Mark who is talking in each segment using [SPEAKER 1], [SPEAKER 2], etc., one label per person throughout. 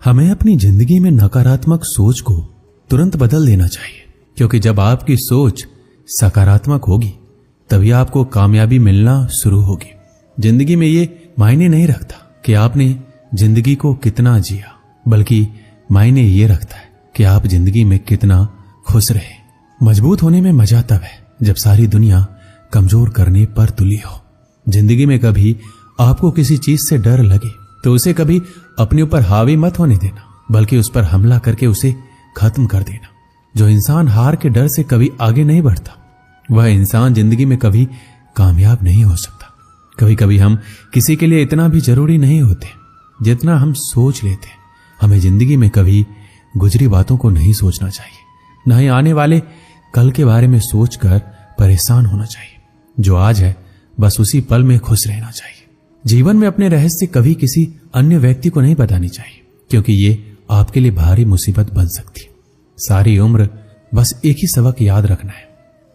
[SPEAKER 1] हमें अपनी जिंदगी में नकारात्मक सोच को तुरंत बदल देना चाहिए, क्योंकि जब आपकी सोच सकारात्मक होगी तभी आपको कामयाबी मिलना शुरू होगी। जिंदगी में ये मायने नहीं रखता कि आपने जिंदगी को कितना जिया, बल्कि मायने ये रखता है कि आप जिंदगी में कितना खुश रहे। मजबूत होने में मजा तब है जब सारी दुनिया कमजोर करने पर तुली हो। जिंदगी में कभी आपको किसी चीज से डर लगे तो उसे कभी अपने ऊपर हावी मत होने देना, बल्कि उस पर हमला करके उसे खत्म कर देना। जो इंसान हार के डर से कभी आगे नहीं बढ़ता, वह इंसान जिंदगी में कभी कामयाब नहीं हो सकता। कभी कभी हम किसी के लिए इतना भी जरूरी नहीं होते जितना हम सोच लेते। हमें जिंदगी में कभी गुजरी बातों को नहीं सोचना चाहिए, न ही आने वाले कल के बारे में सोचकर परेशान होना चाहिए। जो आज है बस उसी पल में खुश रहना चाहिए। जीवन में अपने रहस्य कभी किसी अन्य व्यक्ति को नहीं बतानी चाहिए, क्योंकि ये आपके लिए भारी मुसीबत बन सकती है। सारी उम्र बस एक ही सबक याद रखना है,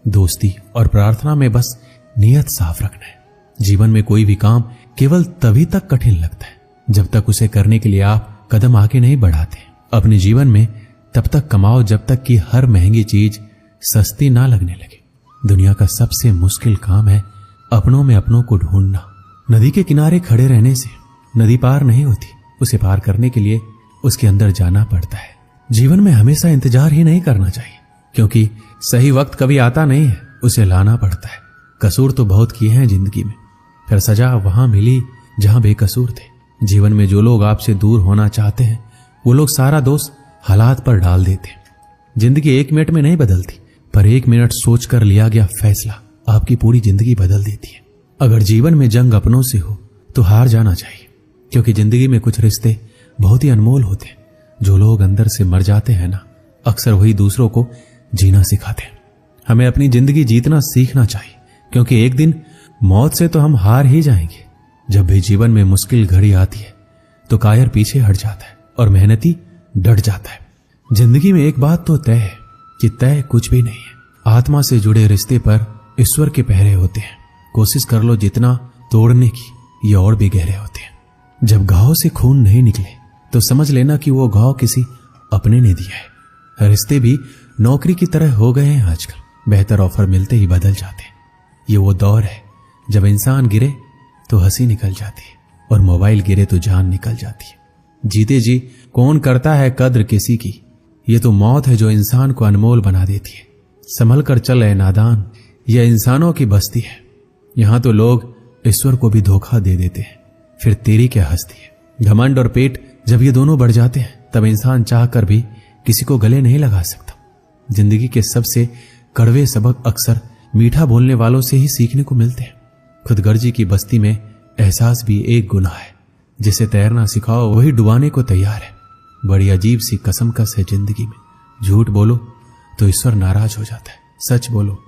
[SPEAKER 1] दोस्ती और प्रार्थना में बस नियत साफ रखना है। जीवन में कोई भी काम केवल तभी तक कठिन लगता है जब तक उसे करने के लिए आप कदम आगे नहीं बढ़ाते। अपने जीवन में तब तक कमाओ जब तक कि हर महंगी चीज सस्ती ना लगने लगे। दुनिया का सबसे मुश्किल काम है अपनों में अपनों को ढूंढना। नदी के किनारे खड़े रहने से नदी पार नहीं होती, उसे पार करने के लिए उसके अंदर जाना पड़ता है। जीवन में हमेशा इंतजार ही नहीं करना चाहिए, क्योंकि सही वक्त कभी आता नहीं है, उसे लाना पड़ता है। कसूर तो बहुत किए हैं जिंदगी में, फिर सजा वहां मिली जहां बेकसूर थे। जीवन में जो लोग आपसे दूर होना चाहते हैं वो लोग सारा दोष हालात पर डाल देते हैं। जिंदगी 1 मिनट में नहीं बदलती, पर 1 मिनट सोचकर लिया गया फैसला आपकी पूरी जिंदगी बदल देती है। अगर जीवन में जंग अपनों से हो तो हार जाना चाहिए, क्योंकि जिंदगी में कुछ रिश्ते बहुत ही अनमोल होते हैं। जो लोग अंदर से मर जाते हैं ना, अक्सर वही दूसरों को जीना सिखाते हैं। हमें अपनी जिंदगी जीतना सीखना चाहिए, क्योंकि एक दिन मौत से तो हम हार ही जाएंगे। जब भी जीवन में मुश्किल घड़ी आती है तो कायर पीछे हट जाता है और मेहनती डट जाता है। जिंदगी में एक बात तो तय है कि तय कुछ भी नहीं है। आत्मा से जुड़े रिश्ते पर ईश्वर के पहरे होते हैं। कोशिश कर लो जितना तोड़ने की, ये और भी गहरे होते हैं। जब घाव से खून नहीं निकले तो समझ लेना कि वो घाव किसी अपने ने दिया है। रिश्ते भी नौकरी की तरह हो गए हैं आजकल, बेहतर ऑफर मिलते ही बदल जाते हैं। ये वो दौर है जब इंसान गिरे तो हंसी निकल जाती है और मोबाइल गिरे तो जान निकल जाती है। जीते जी कौन करता है कद्र किसी की, ये तो मौत है जो इंसान को अनमोल बना देती है। संभल कर चल ए नादान, यह इंसानों की बस्ती है। यहां तो लोग ईश्वर को भी धोखा दे देते हैं, फिर तेरी क्या हस्ती है। घमंड और पेट जब ये दोनों बढ़ जाते हैं तब इंसान चाह कर भी किसी को गले नहीं लगा सकता। जिंदगी के सबसे कड़वे सबक अक्सर मीठा बोलने वालों से ही सीखने को मिलते हैं। खुदगर्जी की बस्ती में एहसास भी एक गुनाह है। जिसे तैरना सिखाओ वही डुबाने को तैयार है। बड़ी अजीब सी कसमकस है जिंदगी में। झूठ बोलो तो ईश्वर नाराज हो जाता है, सच बोलो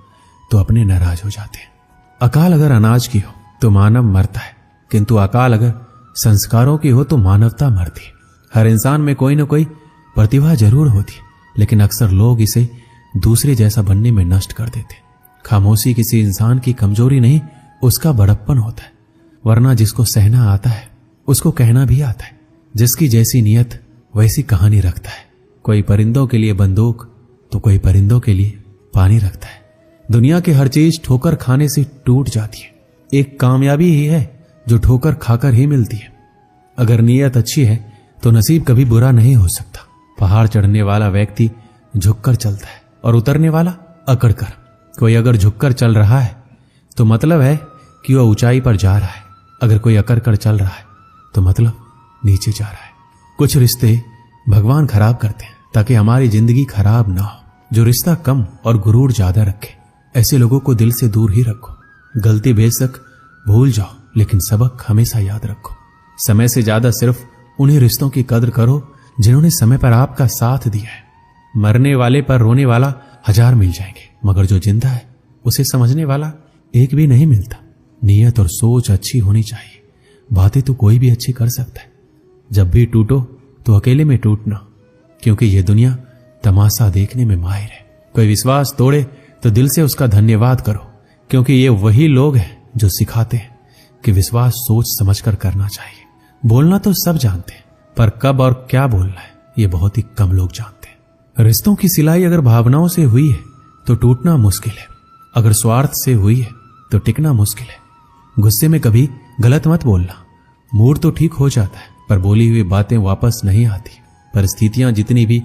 [SPEAKER 1] तो अपने नाराज हो जाते हैं। अकाल अगर अनाज की हो तो मानव मरता है, किंतु अकाल अगर संस्कारों की हो तो मानवता मरती है। हर इंसान में कोई ना कोई प्रतिभा जरूर होती है, लेकिन अक्सर लोग इसे दूसरे जैसा बनने में नष्ट कर देते। खामोशी किसी इंसान की कमजोरी नहीं, उसका बड़प्पन होता है। वरना जिसको सहना आता है उसको कहना भी आता है। जिसकी जैसी नियत वैसी कहानी रखता है। कोई परिंदों के लिए बंदूक तो कोई परिंदों के लिए पानी रखता है। दुनिया की हर चीज ठोकर खाने से टूट जाती है। एक कामयाबी ही है जो ठोकर खाकर ही मिलती है। अगर नीयत अच्छी है तो नसीब कभी बुरा नहीं हो सकता। पहाड़ चढ़ने वाला व्यक्ति झुककर चलता है और उतरने वाला अकड़कर। कोई अगर झुककर चल रहा है तो मतलब है कि वह ऊंचाई पर जा रहा है। अगर कोई अकड़ कर चल रहा है तो मतलब नीचे जा रहा है। कुछ रिश्ते भगवान खराब करते हैं ताकि हमारी जिंदगी खराब ना हो। जो रिश्ता कम और गुरूर ज्यादा रखे, ऐसे लोगों को दिल से दूर ही रखो। गलती बेशक भूल जाओ, लेकिन सबक हमेशा याद रखो। समय से ज्यादा सिर्फ उन्हीं रिश्तों की कद्र करो जिन्होंने समय पर आपका साथ दिया है। मरने वाले पर रोने वाला 1000 मिल जाएंगे, मगर जो जिंदा है उसे समझने वाला एक भी नहीं मिलता। नीयत और सोच अच्छी होनी चाहिए। बातें तो कोई भी अच्छी कर सकता है। जब भी टूटो तो अकेले में टूटना, क्योंकि ये दुनिया तमाशा देखने में माहिर है। कोई विश्वास तोड़े तो दिल से उसका धन्यवाद करो, क्योंकि ये वही लोग हैं जो सिखाते हैं कि विश्वास सोच समझकर करना चाहिए। बोलना तो सब जानते हैं, पर कब और क्या बोलना है ये बहुत ही कम लोग जानते हैं। रिश्तों की सिलाई अगर भावनाओं से हुई है तो टूटना मुश्किल है, अगर स्वार्थ से हुई है तो टिकना मुश्किल है। गुस्से में कभी गलत मत बोलना, मूड तो ठीक हो जाता है पर बोली हुई बातें वापस नहीं आती। परिस्थितियां जितनी भी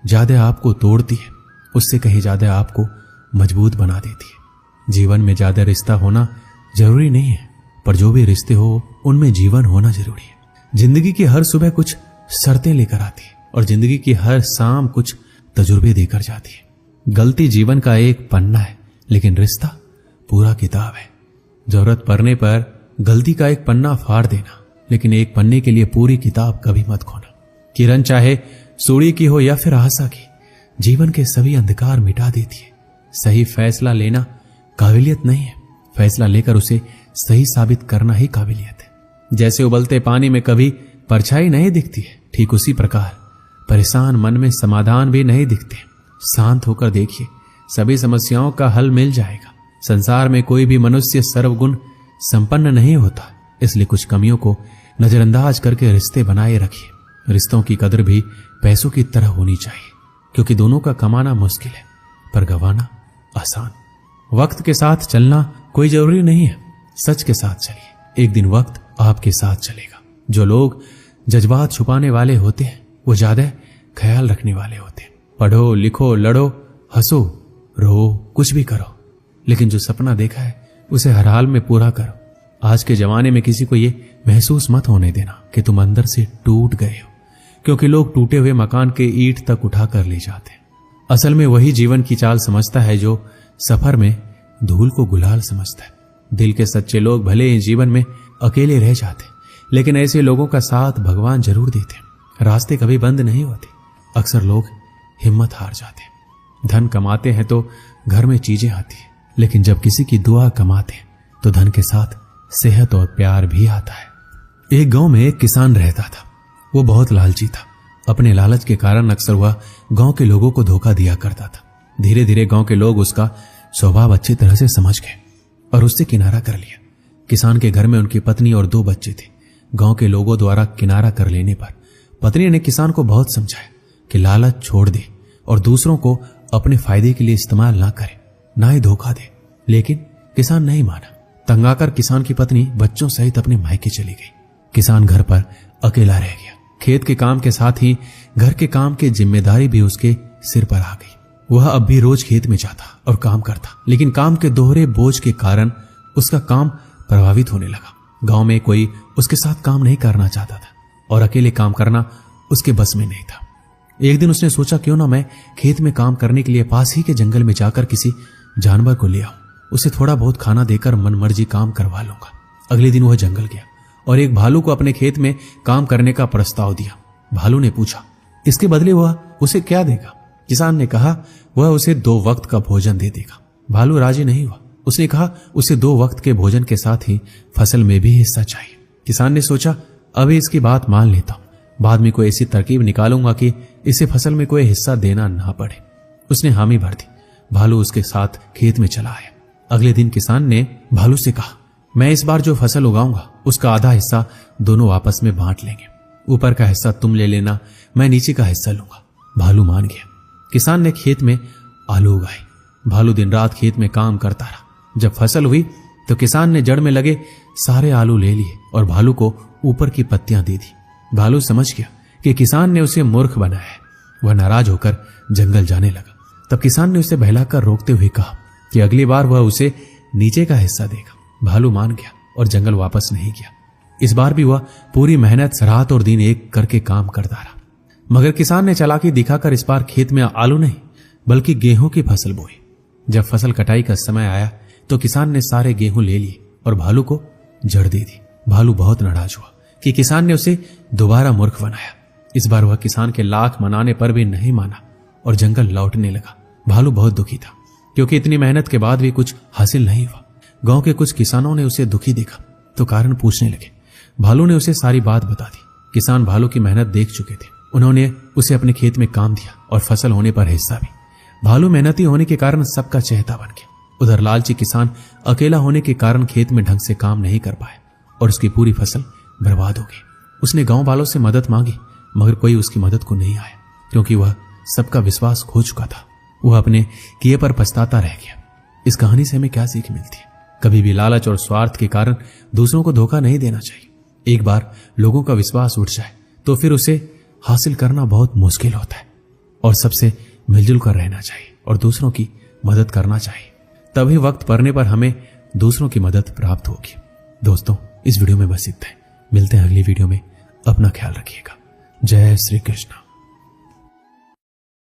[SPEAKER 1] ज्यादा आपको तोड़ती है उससे कहीं ज्यादा आपको मजबूत बना देती है। जीवन में ज्यादा रिश्ता होना जरूरी नहीं है, पर जो भी रिश्ते हो उनमें जीवन होना जरूरी है। जिंदगी की हर सुबह कुछ शर्तें लेकर आती है और जिंदगी की हर शाम कुछ तजुर्बे देकर जाती है। गलती जीवन का एक पन्ना है लेकिन रिश्ता पूरा किताब है। जरूरत पड़ने पर गलती का एक पन्ना फाड़ देना, लेकिन एक पन्ने के लिए पूरी किताब कभी मत खोना। किरण चाहे सूर्य की हो या फिर आशा की, जीवन के सभी अंधकार मिटा देती है। सही फैसला लेना काबिलियत नहीं है, फैसला लेकर उसे सही साबित करना ही काबिलियत है। जैसे उबलते पानी में कभी परछाई नहीं दिखती है, ठीक उसी प्रकार परेशान मन में समाधान भी नहीं दिखते। शांत होकर देखिए, सभी समस्याओं का हल मिल जाएगा। संसार में कोई भी मनुष्य सर्वगुण संपन्न नहीं होता, इसलिए कुछ कमियों को नजरअंदाज करके रिश्ते बनाए रखिए। रिश्तों की कदर भी पैसों की तरह होनी चाहिए, क्योंकि दोनों का कमाना मुश्किल है पर गंवाना आसान। वक्त के साथ चलना कोई जरूरी नहीं है, सच के साथ चलिए, एक दिन वक्त आपके साथ चलेगा। जो लोग जज्बात छुपाने वाले होते हैं वो ज्यादा ख्याल रखने वाले होते हैं। पढ़ो, लिखो, लड़ो, हंसो, रो, कुछ भी करो, लेकिन जो सपना देखा है उसे हर हाल में पूरा करो। आज के जमाने में किसी को ये महसूस मत होने देना कि तुम अंदर से टूट गए हो, क्योंकि लोग टूटे हुए मकान के ईंट तक उठा कर ले जाते हैं। असल में वही जीवन की चाल समझता है जो सफर में धूल को गुलाल समझता है। दिल के सच्चे लोग भले ही जीवन में अकेले रह जाते, लेकिन ऐसे लोगों का साथ भगवान जरूर देते। रास्ते कभी बंद नहीं होते, अक्सर लोग हिम्मत हार जाते। धन कमाते हैं तो घर में चीजें आती है, लेकिन जब किसी की दुआ कमाते हैं तो धन के साथ सेहत और प्यार भी आता है। एक गांव में एक किसान रहता था। वो बहुत लालची था। अपने लालच के कारण अक्सर वह गांव के लोगों को धोखा दिया करता था। धीरे धीरे गांव के लोग उसका स्वभाव अच्छी तरह से समझ गए और उससे किनारा कर लिया। किसान के घर में उनकी पत्नी और 2 बच्चे थे। गांव के लोगों द्वारा किनारा कर लेने पर पत्नी ने किसान को बहुत समझाया कि लालच छोड़ दे और दूसरों को अपने फायदे के लिए इस्तेमाल ना करे, ना ही धोखा दे। लेकिन किसान नहीं माना। तंग आकर किसान की पत्नी बच्चों सहित अपने मायके चली गई। किसान घर पर अकेला रह गया। खेत के काम के साथ ही घर के काम की जिम्मेदारी भी उसके सिर पर आ गई। वह अब भी रोज खेत में जाता और काम करता, लेकिन काम के दोहरे बोझ के कारण उसका काम प्रभावित होने लगा। गांव में कोई उसके साथ काम नहीं करना चाहता था और अकेले काम करना उसके बस में नहीं था। एक दिन उसने सोचा, क्यों ना मैं खेत में काम करने के लिए पास ही के जंगल में जाकर किसी जानवर को ले आऊं, उसे थोड़ा बहुत खाना देकर मनमर्जी काम करवा लूंगा। अगले दिन वह जंगल गया और एक भालू को अपने खेत में काम करने का प्रस्ताव दिया। भालू ने पूछा, इसके बदले वह उसे क्या देगा? किसान ने कहा, वह उसे 2 वक्त का भोजन दे देगा। भालू राजी नहीं हुआ। उसने कहा, उसे 2 वक्त के भोजन के साथ ही फसल में भी हिस्सा चाहिए। किसान ने सोचा, अभी इसकी बात मान लेता हूं, बाद में कोई ऐसी तरकीब निकालूंगा कि इसे फसल में कोई हिस्सा देना ना पड़े। उसने हामी भर दी। भालू उसके साथ खेत में चला आया। अगले दिन किसान ने भालू से कहा, मैं इस बार जो फसल उगाऊंगा उसका आधा हिस्सा दोनों आपस में बांट लेंगे। ऊपर का हिस्सा तुम ले लेना, मैं नीचे का हिस्सा लूंगा। भालू मान गया। किसान ने खेत में आलू उगाए। भालू दिन रात खेत में काम करता रहा। जब फसल हुई तो किसान ने जड़ में लगे सारे आलू ले लिए और भालू को ऊपर की पत्तियां दे दी। भालू समझ गया कि किसान ने उसे मूर्ख बनाया है। वह नाराज होकर जंगल जाने लगा। तब किसान ने उसे बहलाकर रोकते हुए कहा कि अगली बार वह उसे नीचे का हिस्सा देगा। भालू मान गया और जंगल वापस नहीं गया। इस बार भी वह पूरी मेहनत रात और दिन एक करके काम करता रहा, मगर किसान ने चालाकी दिखाकर इस बार खेत में आलू नहीं बल्कि गेहूं की फसल बोई। जब फसल कटाई का समय आया तो किसान ने सारे गेहूं ले लिए और भालू को जड़ दे दी। भालू बहुत नाराज हुआ कि किसान ने उसे दोबारा मूर्ख बनाया। इस बार वह किसान के लाख मनाने पर भी नहीं माना और जंगल लौटने लगा। भालू बहुत दुखी था, क्योंकि इतनी मेहनत के बाद भी कुछ हासिल नहीं हुआ। गांव के कुछ किसानों ने उसे दुखी देखा तो कारण पूछने लगे। भालू ने उसे सारी बात बता दी। किसान भालू की मेहनत देख चुके थे। उन्होंने उसे अपने खेत में काम दिया और फसल होने पर हिस्सा भी। भालू मेहनती होने के कारण सबका चहेता बन गया। उधर लालची किसान अकेला होने के कारण खेत में ढंग से काम नहीं कर पाया और उसकी पूरी फसल बर्बाद हो गई। उसने गांव वालों से मदद मांगी, मगर कोई उसकी मदद को नहीं आया, क्योंकि वह सबका विश्वास खो चुका था। वह अपने किए पर पछताता रह गया। इस कहानी से हमें क्या सीख मिलती है? कभी भी लालच और स्वार्थ के कारण दूसरों को धोखा नहीं देना चाहिए। एक बार लोगों का विश्वास उठ जाए तो फिर उसे हासिल करना बहुत मुश्किल होता है। और सबसे मिलजुल कर रहना चाहिए और दूसरों की मदद करना चाहिए, तभी वक्त पड़ने पर हमें दूसरों की मदद प्राप्त होगी। दोस्तों, इस वीडियो में बस इतना है। मिलते हैं अगली वीडियो में। अपना ख्याल रखिएगा। जय श्री कृष्ण।